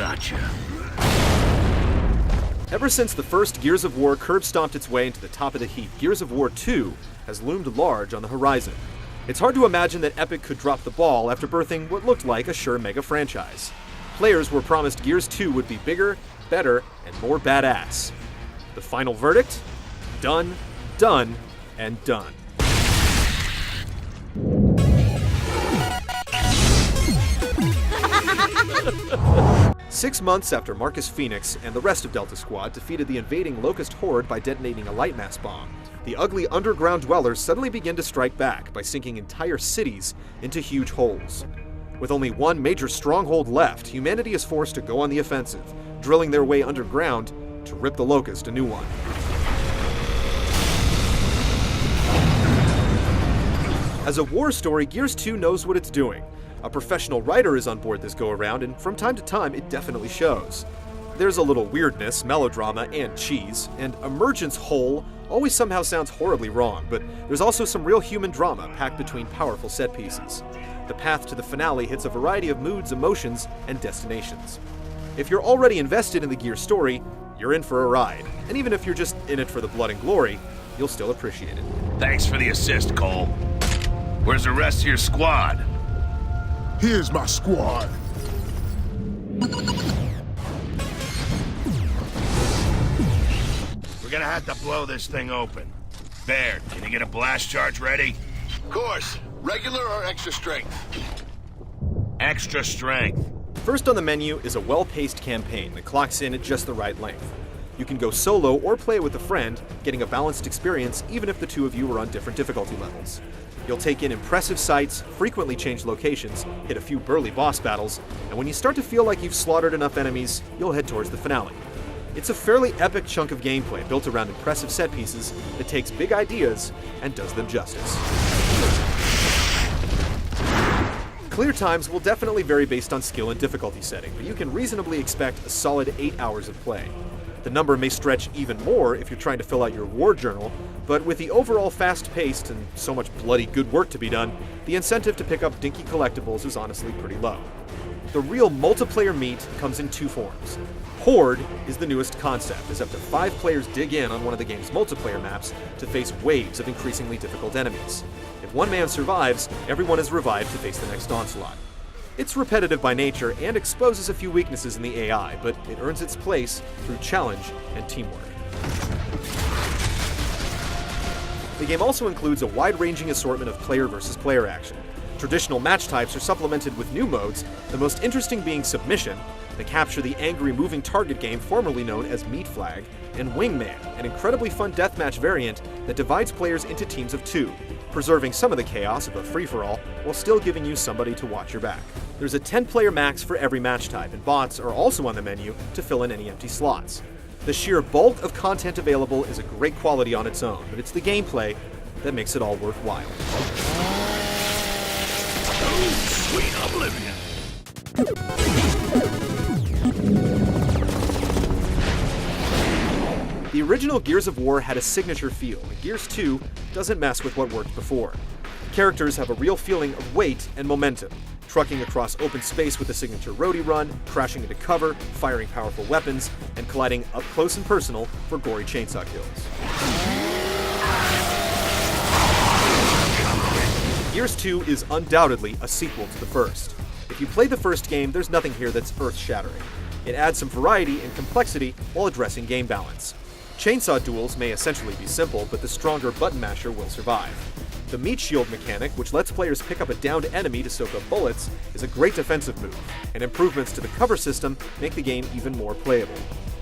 Gotcha. Ever since the first Gears of War curb-stomped its way into the top of the heap, Gears of War 2 has loomed large on the horizon. It's hard to imagine that Epic could drop the ball after birthing what looked like a sure mega franchise. Players were promised Gears 2 would be bigger, better, and more badass. The final verdict? Done, done, and done. Six months after Marcus Phoenix and the rest of Delta Squad defeated the invading Locust Horde by detonating a lightmass bomb, the ugly underground dwellers suddenly begin to strike back by sinking entire cities into huge holes. With only one major stronghold left, humanity is forced to go on the offensive, drilling their way underground to rip the Locust a new one. As a war story, Gears 2 knows what it's doing. A professional writer is on board this go-around, and from time to time, it definitely shows. There's a little weirdness, melodrama, and cheese, and Emergence Whole always somehow sounds horribly wrong, but there's also some real human drama packed between powerful set pieces. The path to the finale hits a variety of moods, emotions, and destinations. If you're already invested in the Gears story, you're in for a ride, and even if you're just in it for the blood and glory, you'll still appreciate it. Thanks for the assist, Cole. Where's the rest of your squad? Here's my squad. We're gonna have to blow this thing open. Baird, can you get a blast charge ready? Of course. Regular or extra strength? Extra strength. First on the menu is a well-paced campaign that clocks in at just the right length. You can go solo or play with a friend, getting a balanced experience even if the two of you are on different difficulty levels. You'll take in impressive sights, frequently change locations, hit a few burly boss battles, and when you start to feel like you've slaughtered enough enemies, you'll head towards the finale. It's a fairly epic chunk of gameplay built around impressive set pieces that takes big ideas and does them justice. Clear times will definitely vary based on skill and difficulty setting, but you can reasonably expect a solid 8 hours of play. The number may stretch even more if you're trying to fill out your war journal, but with the overall fast-paced and so much bloody good work to be done, the incentive to pick up dinky collectibles is honestly pretty low. The real multiplayer meat comes in two forms. Horde is the newest concept, as up to 5 players dig in on one of the game's multiplayer maps to face waves of increasingly difficult enemies. If one man survives, everyone is revived to face the next onslaught. It's repetitive by nature and exposes a few weaknesses in the AI, but it earns its place through challenge and teamwork. The game also includes a wide-ranging assortment of player versus player action. Traditional match types are supplemented with new modes, the most interesting being Submission, that capture the angry moving target game formerly known as Meat Flag, and Wingman, an incredibly fun deathmatch variant that divides players into teams of 2, preserving some of the chaos of a free-for-all while still giving you somebody to watch your back. There's a 10-player max for every match type, and bots are also on the menu to fill in any empty slots. The sheer bulk of content available is a great quality on its own, but it's the gameplay that makes it all worthwhile. Sweet oblivion. The original Gears of War had a signature feel, and Gears 2 doesn't mess with what worked before. Characters have a real feeling of weight and momentum, trucking across open space with the signature roadie run, crashing into cover, firing powerful weapons, and colliding up close and personal for gory chainsaw kills. Gears 2 is undoubtedly a sequel to the first. If you played the first game, there's nothing here that's earth-shattering. It adds some variety and complexity while addressing game balance. Chainsaw duels may essentially be simple, but the stronger button masher will survive. The meat shield mechanic, which lets players pick up a downed enemy to soak up bullets, is a great defensive move, and improvements to the cover system make the game even more playable.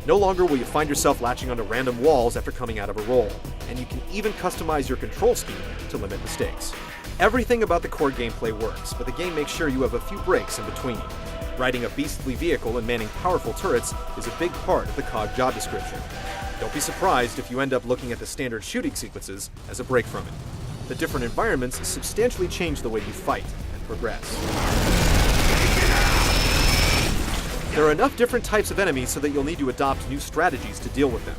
No longer will you find yourself latching onto random walls after coming out of a roll, and you can even customize your control scheme to limit mistakes. Everything about the core gameplay works, but the game makes sure you have a few breaks in between. Riding a beastly vehicle and manning powerful turrets is a big part of the COG job description. Don't be surprised if you end up looking at the standard shooting sequences as a break from it. The different environments substantially change the way you fight and progress. There are enough different types of enemies so that you'll need to adopt new strategies to deal with them.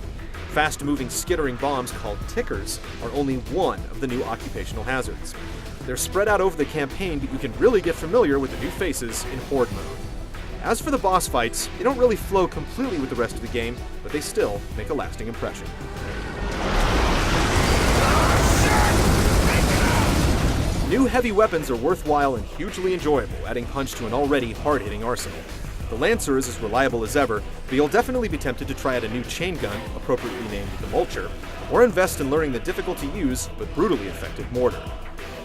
Fast-moving, skittering bombs called tickers are only one of the new occupational hazards. They're spread out over the campaign, but you can really get familiar with the new faces in Horde mode. As for the boss fights, they don't really flow completely with the rest of the game, but they still make a lasting impression. New heavy weapons are worthwhile and hugely enjoyable, adding punch to an already hard-hitting arsenal. The Lancer is as reliable as ever, but you'll definitely be tempted to try out a new chain gun, appropriately named the Vulture, or invest in learning the difficult-to-use but brutally effective Mortar.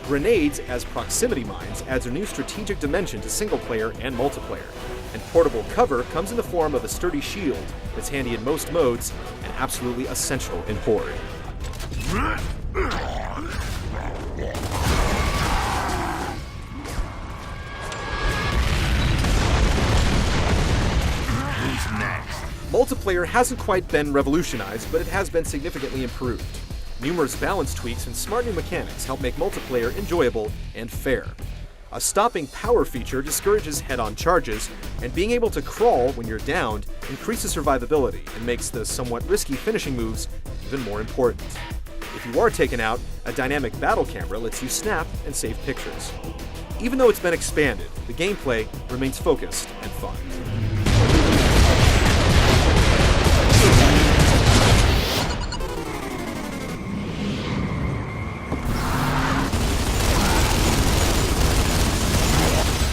Grenades as proximity mines adds a new strategic dimension to single-player and multiplayer, and portable cover comes in the form of a sturdy shield that's handy in most modes and absolutely essential in Horde. Multiplayer hasn't quite been revolutionized, but it has been significantly improved. Numerous balance tweaks and smart new mechanics help make multiplayer enjoyable and fair. A stopping power feature discourages head-on charges, and being able to crawl when you're downed increases survivability and makes the somewhat risky finishing moves even more important. If you are taken out, a dynamic battle camera lets you snap and save pictures. Even though it's been expanded, the gameplay remains focused and fun.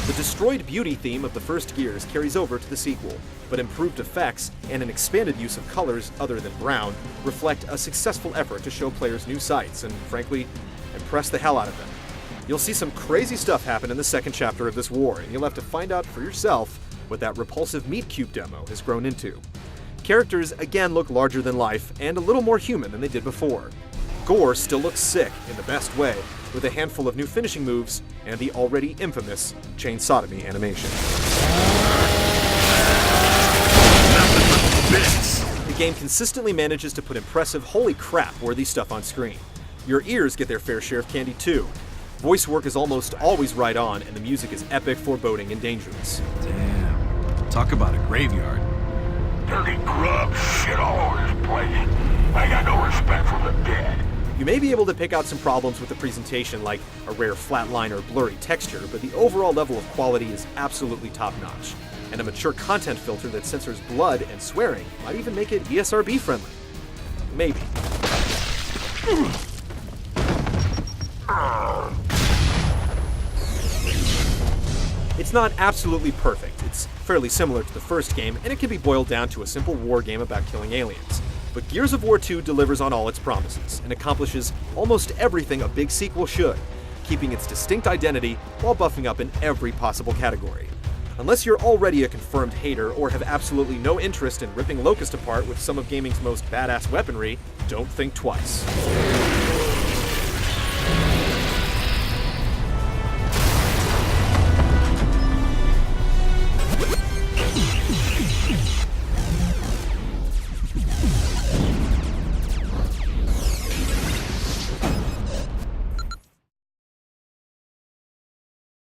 The destroyed beauty theme of the first Gears carries over to the sequel, but improved effects and an expanded use of colors other than brown reflect a successful effort to show players new sights and, frankly, impress the hell out of them. You'll see some crazy stuff happen in the second chapter of this war, and you'll have to find out for yourself what that repulsive meat cube demo has grown into. Characters again look larger than life and a little more human than they did before. Gore still looks sick in the best way, with a handful of new finishing moves and the already infamous chain sodomy animation. The game consistently manages to put impressive holy crap worthy stuff on screen. Your ears get their fair share of candy too. Voice work is almost always right on, and the music is epic, foreboding, and dangerous. Damn. Talk about a graveyard. Dirty grub shit all over this place. I got no respect for the dead. You may be able to pick out some problems with the presentation, like a rare flat line or blurry texture, but the overall level of quality is absolutely top-notch. And a mature content filter that censors blood and swearing might even make it ESRB friendly. Maybe. It's not absolutely perfect. It's fairly similar to the first game, and it can be boiled down to a simple war game about killing aliens. But Gears of War 2 delivers on all its promises and accomplishes almost everything a big sequel should, keeping its distinct identity while buffing up in every possible category. Unless you're already a confirmed hater or have absolutely no interest in ripping Locust apart with some of gaming's most badass weaponry, don't think twice.